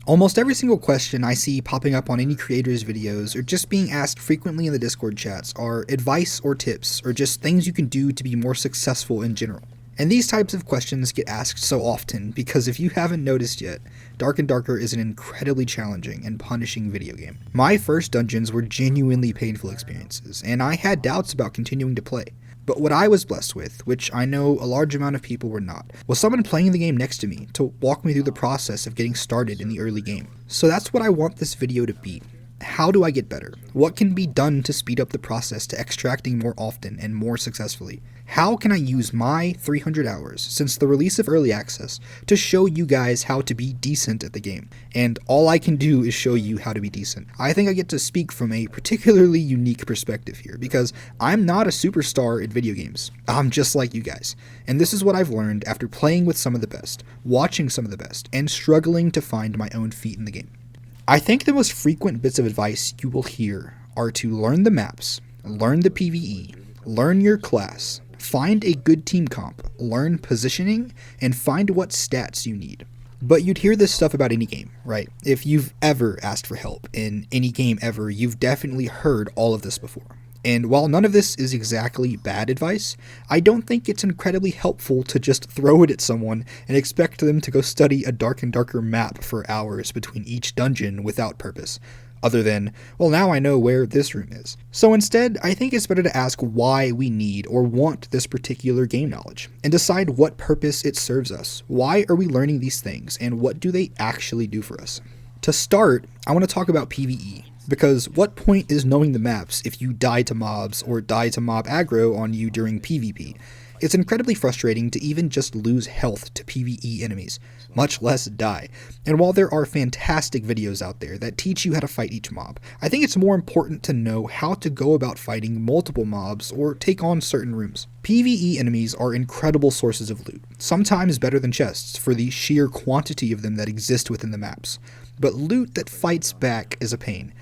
Almost every single question I see popping up on any creator's videos or just being asked frequently in the Discord chats are advice or tips or just things you can do to be more successful in general. And these types of questions get asked so often because if you haven't noticed yet, Dark and Darker is an incredibly challenging and punishing video game. My first dungeons were genuinely painful experiences, and I had doubts about continuing to play. But what I was blessed with, which I know a large amount of people were not, was someone playing the game next to me to walk me through the process of getting started in the early game. So that's what I want this video to be. How do I get better? What can be done to speed up the process to extracting more often and more successfully? How can I use my 300 hours since the release of Early Access to show you guys how to be decent at the game? And all I can do is show you how to be decent. I think I get to speak from a particularly unique perspective here because I'm not a superstar at video games. I'm just like you guys. And this is what I've learned after playing with some of the best, watching some of the best, and struggling to find my own feet in the game. I think the most frequent bits of advice you will hear are to learn the maps, learn the PvE, learn your class, find a good team comp, learn positioning, and find what stats you need. But you'd hear this stuff about any game, right? If you've ever asked for help in any game ever, you've definitely heard all of this before. And while none of this is exactly bad advice, I don't think it's incredibly helpful to just throw it at someone and expect them to go study a Dark and Darker map for hours between each dungeon without purpose. Other than, well, now I know where this room is. So instead, I think it's better to ask why we need or want this particular game knowledge, and decide what purpose it serves us. Why are we learning these things, and what do they actually do for us? To start, I want to talk about PvE. Because what point is knowing the maps if you die to mobs or die to mob aggro on you during PvP? It's incredibly frustrating to even just lose health to PvE enemies, much less die. And while there are fantastic videos out there that teach you how to fight each mob, I think it's more important to know how to go about fighting multiple mobs or take on certain rooms. PvE enemies are incredible sources of loot, sometimes better than chests for the sheer quantity of them that exist within the maps. But loot that fights back is a pain.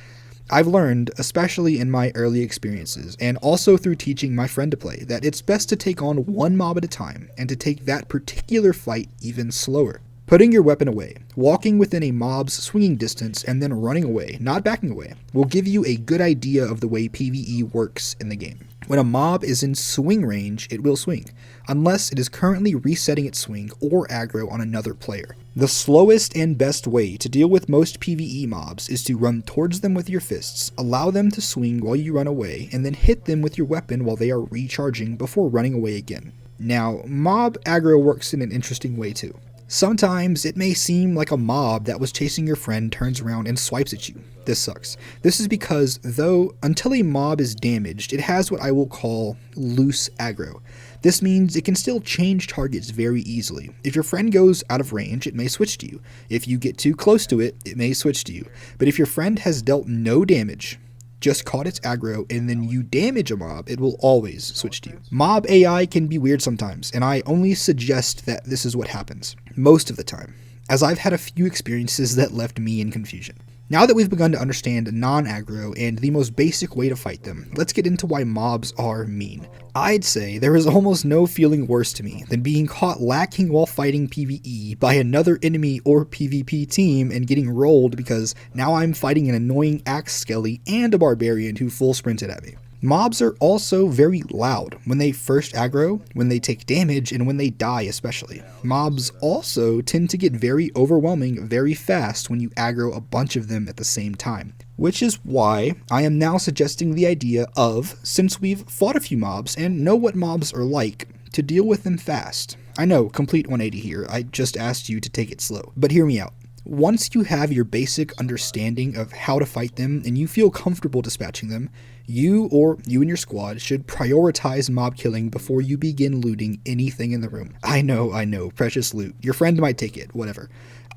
I've learned, especially in my early experiences, and also through teaching my friend to play, that it's best to take on one mob at a time, and to take that particular fight even slower. Putting your weapon away, walking within a mob's swinging distance, and then running away, not backing away, will give you a good idea of the way PvE works in the game. When a mob is in swing range, it will swing, unless it is currently resetting its swing or aggro on another player. The slowest and best way to deal with most PvE mobs is to run towards them with your fists, allow them to swing while you run away, and then hit them with your weapon while they are recharging before running away again. Now, mob aggro works in an interesting way too. Sometimes it may seem like a mob that was chasing your friend turns around and swipes at you. This sucks. This is because, though, until a mob is damaged, it has what I will call loose aggro. This means it can still change targets very easily. If your friend goes out of range, it may switch to you. If you get too close to it, it may switch to you. But if your friend has dealt no damage, just caught its aggro, and then you damage a mob, it will always switch to you. Mob AI can be weird sometimes, and I only suggest that this is what happens most of the time, as I've had a few experiences that left me in confusion. Now that we've begun to understand non-aggro and the most basic way to fight them, let's get into why mobs are mean. I'd say there is almost no feeling worse to me than being caught lacking while fighting PvE by another enemy or PvP team and getting rolled because now I'm fighting an annoying axe skelly and a barbarian who full sprinted at me. Mobs are also very loud when they first aggro, when they take damage, and when they die especially. Mobs also tend to get very overwhelming very fast when you aggro a bunch of them at the same time. Which is why I am now suggesting the idea of, since we've fought a few mobs and know what mobs are like, to deal with them fast. I know, complete 180 here, I just asked you to take it slow, but hear me out. Once you have your basic understanding of how to fight them and you feel comfortable dispatching them, you and your squad should prioritize mob killing before you begin looting anything in the room. I know, precious loot. Your friend might take it, whatever.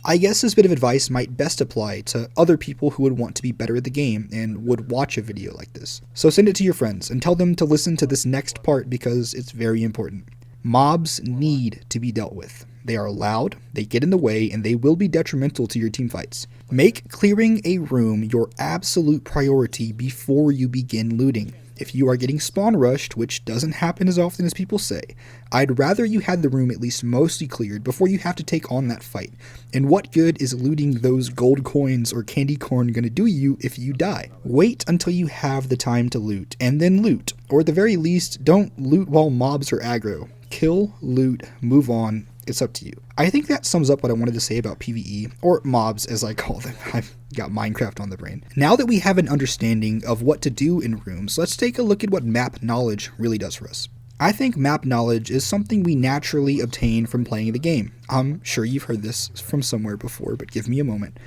I guess this bit of advice might best apply to other people who would want to be better at the game and would watch a video like this. So send it to your friends and tell them to listen to this next part because it's very important. Mobs need to be dealt with. They are loud, they get in the way, and they will be detrimental to your teamfights. Make clearing a room your absolute priority before you begin looting. If you are getting spawn rushed, which doesn't happen as often as people say, I'd rather you had the room at least mostly cleared before you have to take on that fight. And what good is looting those gold coins or candy corn gonna do you if you die? Wait until you have the time to loot, and then loot. Or at the very least, don't loot while mobs are aggro. Kill, loot, move on. It's up to you. I think that sums up what I wanted to say about PvE, or mobs as I call them. I've got Minecraft on the brain. Now that we have an understanding of what to do in rooms, let's take a look at what map knowledge really does for us. I think map knowledge is something we naturally obtain from playing the game. I'm sure you've heard this from somewhere before, but give me a moment.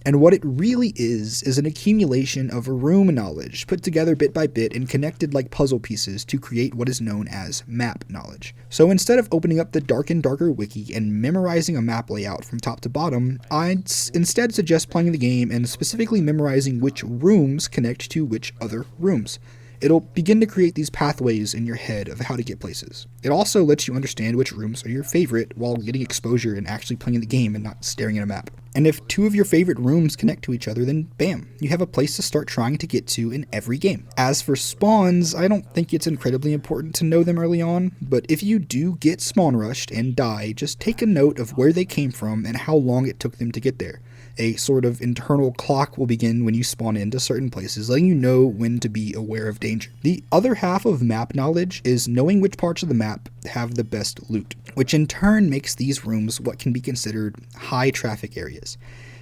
And what it really is an accumulation of room knowledge put together bit by bit and connected like puzzle pieces to create what is known as map knowledge. So instead of opening up the Dark and Darker wiki and memorizing a map layout from top to bottom, I'd instead suggest playing the game and specifically memorizing which rooms connect to which other rooms. It'll begin to create these pathways in your head of how to get places. It also lets you understand which rooms are your favorite while getting exposure and actually playing the game and not staring at a map. And if two of your favorite rooms connect to each other, then bam, you have a place to start trying to get to in every game. As for spawns, I don't think it's incredibly important to know them early on, but if you do get spawn rushed and die, just take a note of where they came from and how long it took them to get there. A sort of internal clock will begin when you spawn into certain places, letting you know when to be aware of danger. The other half of map knowledge is knowing which parts of the map have the best loot, which in turn makes these rooms what can be considered high traffic areas.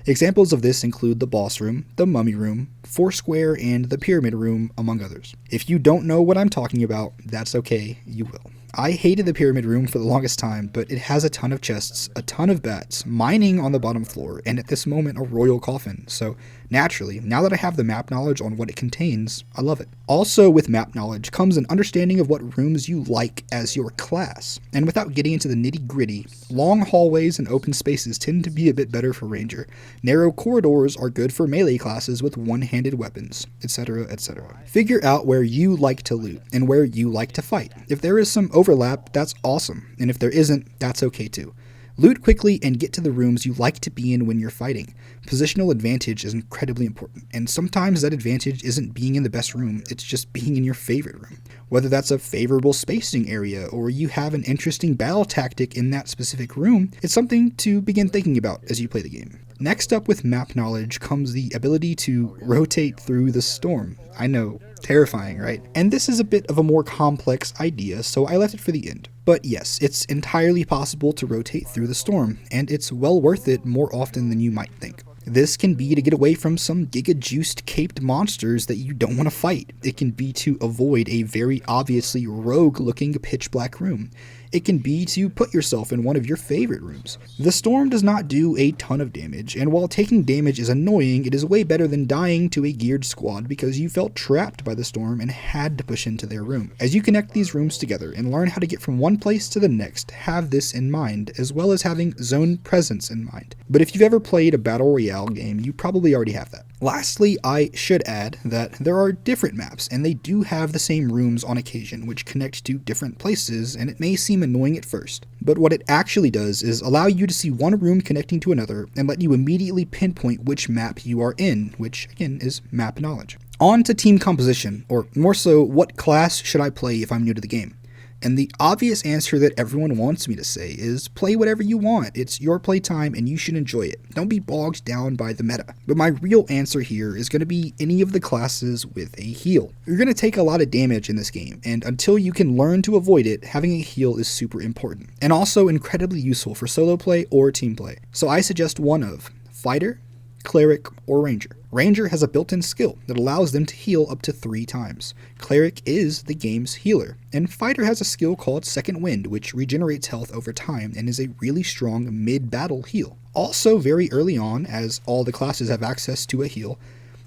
Examples of this include the boss room, the mummy room, Foursquare, and the pyramid room, among others. If you don't know what I'm talking about, that's okay, you will. I hated the pyramid room for the longest time, but it has a ton of chests, a ton of bats, mining on the bottom floor, and at this moment a royal coffin, so naturally, now that I have the map knowledge on what it contains, I love it. Also with map knowledge comes an understanding of what rooms you like as your class, and without getting into the nitty-gritty, long hallways and open spaces tend to be a bit better for ranger. Narrow corridors are good for melee classes with one-handed weapons, etc., etc. Figure out where you like to loot, and where you like to fight. If there is some overlap, that's awesome, and if there isn't, that's okay too. Loot quickly and get to the rooms you like to be in when you're fighting. Positional advantage is incredibly important, and sometimes that advantage isn't being in the best room, it's just being in your favorite room. Whether that's a favorable spacing area or you have an interesting battle tactic in that specific room, it's something to begin thinking about as you play the game. Next up with map knowledge comes the ability to rotate through the storm. I know, terrifying, right? And this is a bit of a more complex idea, so I left it for the end. But yes, it's entirely possible to rotate through the storm, and it's well worth it more often than you might think. This can be to get away from some giga-juiced caped monsters that you don't want to fight. It can be to avoid a very obviously rogue-looking pitch-black room. It can be to put yourself in one of your favorite rooms. The storm does not do a ton of damage, and while taking damage is annoying, it is way better than dying to a geared squad because you felt trapped by the storm and had to push into their room. As you connect these rooms together and learn how to get from one place to the next, have this in mind, as well as having zone presence in mind. But if you've ever played a battle royale game, you probably already have that. Lastly, I should add that there are different maps, and they do have the same rooms on occasion, which connect to different places, and it may seem annoying at first. But what it actually does is allow you to see one room connecting to another and let you immediately pinpoint which map you are in, which again is map knowledge. On to team composition, or more so, what class should I play if I'm new to the game? And the obvious answer that everyone wants me to say is play whatever you want. It's your playtime and you should enjoy it. Don't be bogged down by the meta. But my real answer here is going to be any of the classes with a heal. You're going to take a lot of damage in this game, and until you can learn to avoid it, having a heal is super important. And also incredibly useful for solo play or team play. So I suggest one of Fighter, Cleric, or Ranger. Ranger has a built-in skill that allows them to heal up to 3 times. Cleric is the game's healer, and Fighter has a skill called Second Wind, which regenerates health over time and is a really strong mid-battle heal. Also very early on, as all the classes have access to a heal,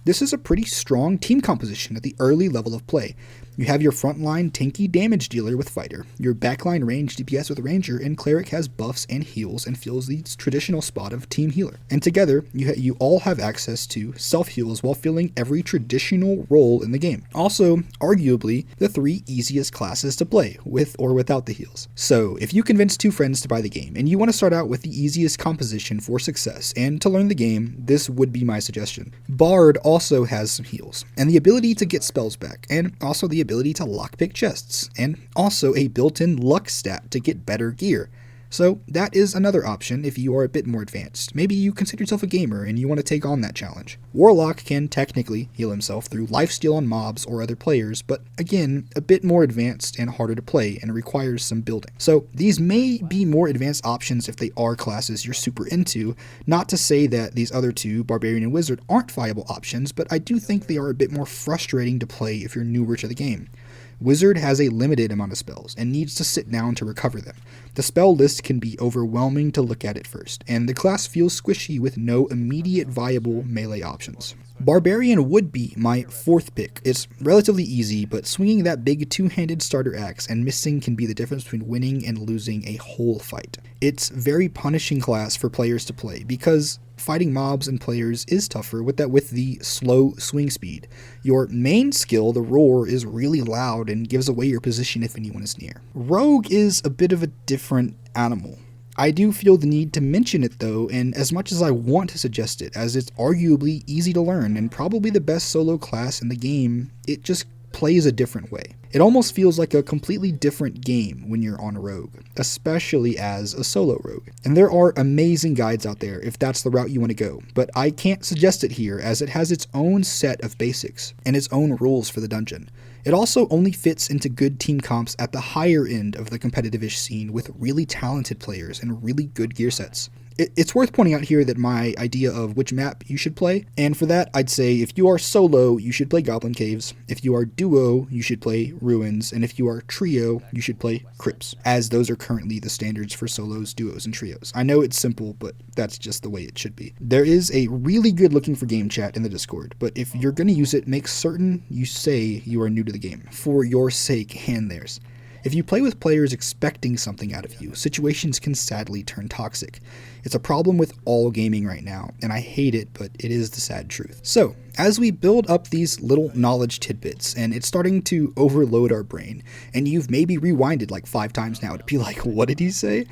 this is a pretty strong team composition at the early level of play. You have your frontline tanky damage dealer with Fighter, your backline range DPS with Ranger, and Cleric has buffs and heals and fills the traditional spot of team healer. And together, you all have access to self-heals while filling every traditional role in the game. Also, arguably, the 3 easiest classes to play, with or without the heals. So, if you convince 2 friends to buy the game, and you want to start out with the easiest composition for success and to learn the game, this would be my suggestion. Bard also has some heals, and the ability to get spells back, and also the ability to lockpick chests, and also a built-in luck stat to get better gear. So that is another option if you are a bit more advanced. Maybe you consider yourself a gamer and you want to take on that challenge. Warlock can technically heal himself through lifesteal on mobs or other players, but again, a bit more advanced and harder to play and requires some building. So these may be more advanced options if they are classes you're super into, not to say that these other two, Barbarian and Wizard, aren't viable options, but I do think they are a bit more frustrating to play if you're newer to the game. Wizard has a limited amount of spells and needs to sit down to recover them. The spell list can be overwhelming to look at at first, and the class feels squishy with no immediate viable melee options. Barbarian would be my fourth pick. It's relatively easy, but swinging that big two-handed starter axe and missing can be the difference between winning and losing a whole fight. It's very punishing class for players to play because fighting mobs and players is tougher with the slow swing speed. Your main skill, the roar, is really loud and gives away your position if anyone is near. Rogue is a bit of a different animal. I do feel the need to mention it though, and as much as I want to suggest it, as it's arguably easy to learn and probably the best solo class in the game, it just plays a different way. It almost feels like a completely different game when you're on Rogue, especially as a solo rogue. And there are amazing guides out there if that's the route you want to go, but I can't suggest it here as it has its own set of basics and its own rules for the dungeon. It also only fits into good team comps at the higher end of the competitive-ish scene with really talented players and really good gear sets. It's worth pointing out here that my idea of which map you should play, and for that I'd say if you are solo, you should play Goblin Caves, if you are duo, you should play Ruins, and if you are trio, you should play Crypts, as those are currently the standards for solos, duos, and trios. I know it's simple, but that's just the way it should be. There is a really good looking for game chat in the Discord, but if you're going to use it, make certain you say you are new to the game, for your sake and theirs. If you play with players expecting something out of you, situations can sadly turn toxic. It's a problem with all gaming right now, and I hate it, but it is the sad truth. So, as we build up these little knowledge tidbits, and it's starting to overload our brain, and you've maybe rewinded like 5 times now to be like, what did he say?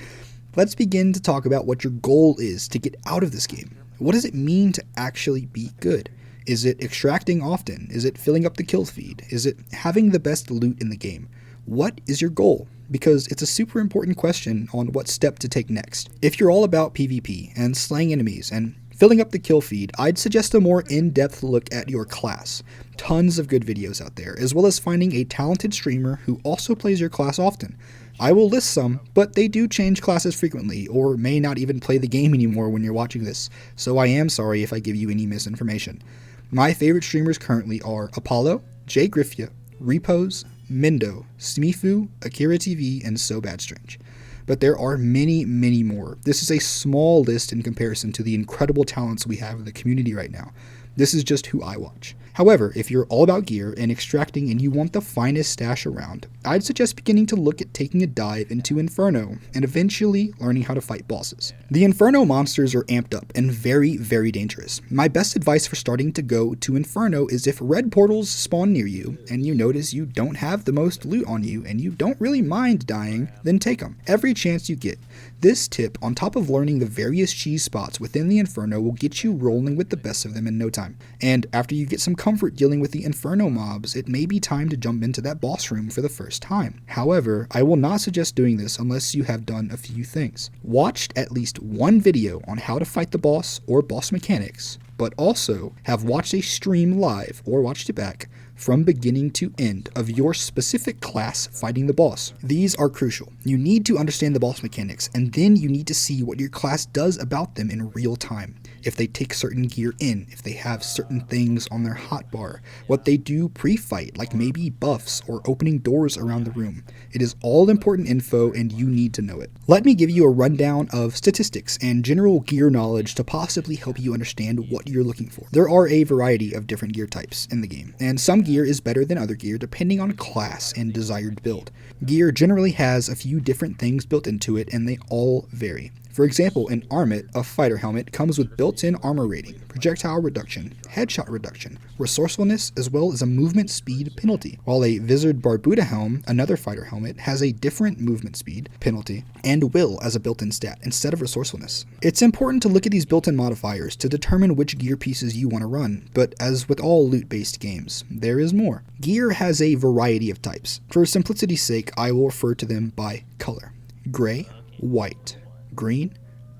Let's begin to talk about what your goal is to get out of this game. What does it mean to actually be good? Is it extracting often? Is it filling up the kill feed? Is it having the best loot in the game? What is your goal? Because it's a super important question on what step to take next. If you're all about PvP and slaying enemies and filling up the kill feed, I'd suggest a more in-depth look at your class. Tons of good videos out there, as well as finding a talented streamer who also plays your class often. I will list some, but they do change classes frequently, or may not even play the game anymore when you're watching this, so I am sorry if I give you any misinformation. My favorite streamers currently are Apollo, Jay Griffia, Repose, Mendo, Smifu, Akira TV, and So Bad Strange. But there are many, many more. This is a small list in comparison to the incredible talents we have in the community right now. This is just who I watch. However, if you're all about gear and extracting and you want the finest stash around, I'd suggest beginning to look at taking a dive into Inferno and eventually learning how to fight bosses. The Inferno monsters are amped up and very, very dangerous. My best advice for starting to go to Inferno is if red portals spawn near you and you notice you don't have the most loot on you and you don't really mind dying, then take them every chance you get. This tip, on top of learning the various cheese spots within the Inferno, will get you rolling with the best of them in no time. And after you get some comfort dealing with the Inferno mobs, it may be time to jump into that boss room for the first time. However, I will not suggest doing this unless you have done a few things. Watched at least one video on how to fight the boss or boss mechanics, but also have watched a stream live or watched it back from beginning to end of your specific class fighting the boss. These are crucial. You need to understand the boss mechanics, and then you need to see what your class does about them in real time. If they take certain gear in, if they have certain things on their hotbar, what they do pre-fight, like maybe buffs or opening doors around the room. It is all important info and you need to know it. Let me give you a rundown of statistics and general gear knowledge to possibly help you understand what you're looking for. There are a variety of different gear types in the game, and some gear is better than other gear depending on class and desired build. Gear generally has a few different things built into it and they all vary. For example, in Armit, a fighter helmet comes with built-in armor rating, projectile reduction, headshot reduction, resourcefulness, as well as a movement speed penalty, while a Wizard Barbuda helm, another fighter helmet, has a different movement speed penalty and will as a built-in stat instead of resourcefulness. It's important to look at these built-in modifiers to determine which gear pieces you want to run, but as with all loot-based games, there is more. Gear has a variety of types. For simplicity's sake, I will refer to them by color: gray, white, green,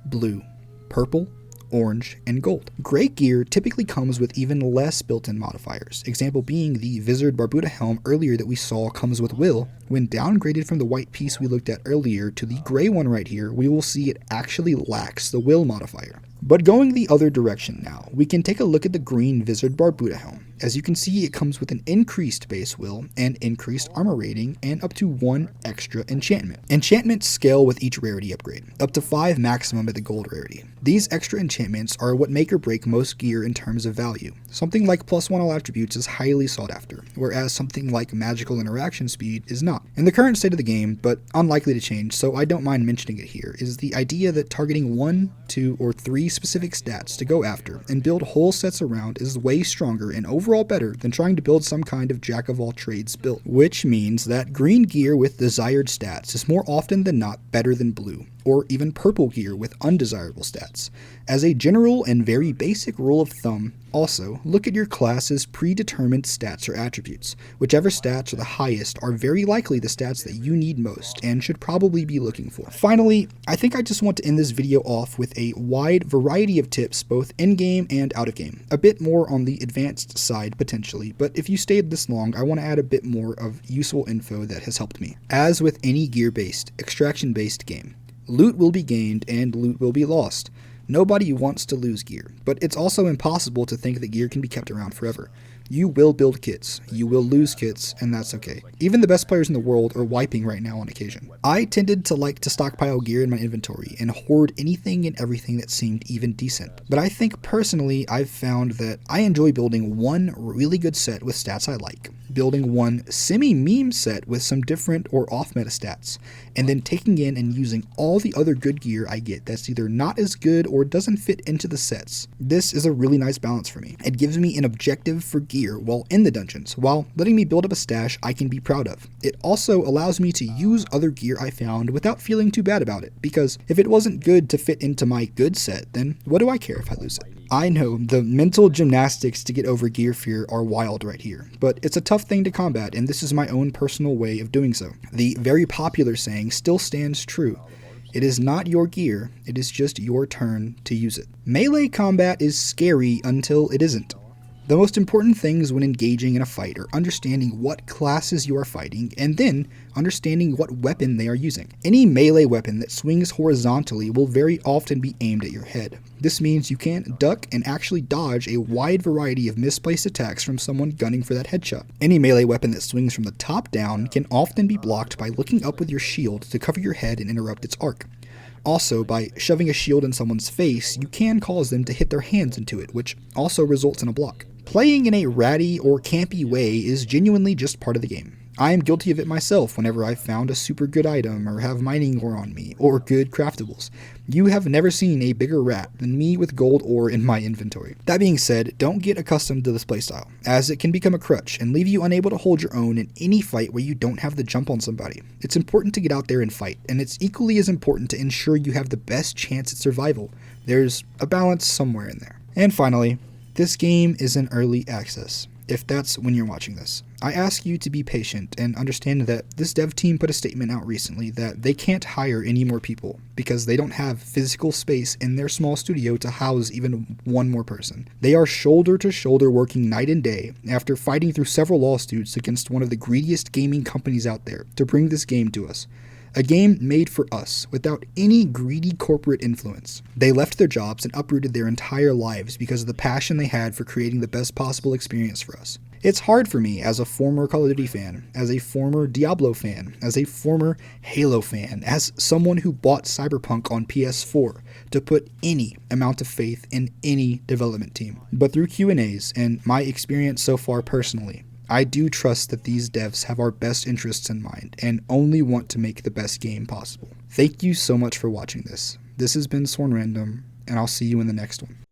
blue, purple, orange, and gold. Gray gear typically comes with even less built-in modifiers, example being the Wizard Barbuda helm earlier that we saw comes with will. When downgraded from the white piece we looked at earlier to the gray one right here, we will see it actually lacks the will modifier. But going the other direction now, we can take a look at the green Wizard Barbuda helm. As you can see, it comes with an increased base will and increased armor rating and up to 1 extra enchantment. Enchantments scale with each rarity upgrade, up to 5 maximum at the gold rarity. These extra enchantments are what make or break most gear in terms of value. Something like +1 all attributes is highly sought after, whereas something like magical interaction speed is not. In the current state of the game, but unlikely to change, so I don't mind mentioning it here, is the idea that targeting 1, 2, or 3 specific stats to go after and build whole sets around is way stronger and overall better than trying to build some kind of jack-of-all-trades build, which means that green gear with desired stats is more often than not better than blue, or even purple gear with undesirable stats. As a general and very basic rule of thumb, also, look at your class's predetermined stats or attributes. Whichever stats are the highest are very likely the stats that you need most and should probably be looking for. Finally, I think I just want to end this video off with a wide variety of tips both in-game and out-of-game. A bit more on the advanced side potentially, but if you stayed this long, I want to add a bit more of useful info that has helped me. As with any gear-based, extraction-based game, loot will be gained and loot will be lost. Nobody wants to lose gear, but it's also impossible to think that gear can be kept around forever. You will build kits, you will lose kits, and that's okay. Even the best players in the world are wiping right now on occasion. I tended to like to stockpile gear in my inventory and hoard anything and everything that seemed even decent. But I think personally I've found that I enjoy building one really good set with stats I like, building one semi-meme set with some different or off-meta stats, and then taking in and using all the other good gear I get that's either not as good or doesn't fit into the sets. This is a really nice balance for me. It gives me an objective for gear while in the dungeons, while letting me build up a stash I can be proud of. It also allows me to use other gear I found without feeling too bad about it, because if it wasn't good to fit into my good set, then what do I care if I lose it? I know the mental gymnastics to get over gear fear are wild right here, but it's a tough thing to combat, and this is my own personal way of doing so. The very popular saying still stands true. It is not your gear, it is just your turn to use it. Melee combat is scary until it isn't. The most important things when engaging in a fight are understanding what classes you are fighting and then understanding what weapon they are using. Any melee weapon that swings horizontally will very often be aimed at your head. This means you can't duck and actually dodge a wide variety of misplaced attacks from someone gunning for that headshot. Any melee weapon that swings from the top down can often be blocked by looking up with your shield to cover your head and interrupt its arc. Also, by shoving a shield in someone's face, you can cause them to hit their hands into it, which also results in a block. Playing in a ratty or campy way is genuinely just part of the game. I am guilty of it myself whenever I've found a super good item or have mining ore on me, or good craftables. You have never seen a bigger rat than me with gold ore in my inventory. That being said, don't get accustomed to this playstyle, as it can become a crutch and leave you unable to hold your own in any fight where you don't have the jump on somebody. It's important to get out there and fight, and it's equally as important to ensure you have the best chance at survival. There's a balance somewhere in there. And finally, this game is in early access, if that's when you're watching this. I ask you to be patient and understand that this dev team put a statement out recently that they can't hire any more people because they don't have physical space in their small studio to house even one more person. They are shoulder to shoulder working night and day after fighting through several lawsuits against one of the greediest gaming companies out there to bring this game to us. A game made for us, without any greedy corporate influence. They left their jobs and uprooted their entire lives because of the passion they had for creating the best possible experience for us. It's hard for me as a former Call of Duty fan, as a former Diablo fan, as a former Halo fan, as someone who bought Cyberpunk on PS4, to put any amount of faith in any development team. But through Q&As and my experience so far personally, I do trust that these devs have our best interests in mind and only want to make the best game possible. Thank you so much for watching this. This has been Sworn Random, and I'll see you in the next one.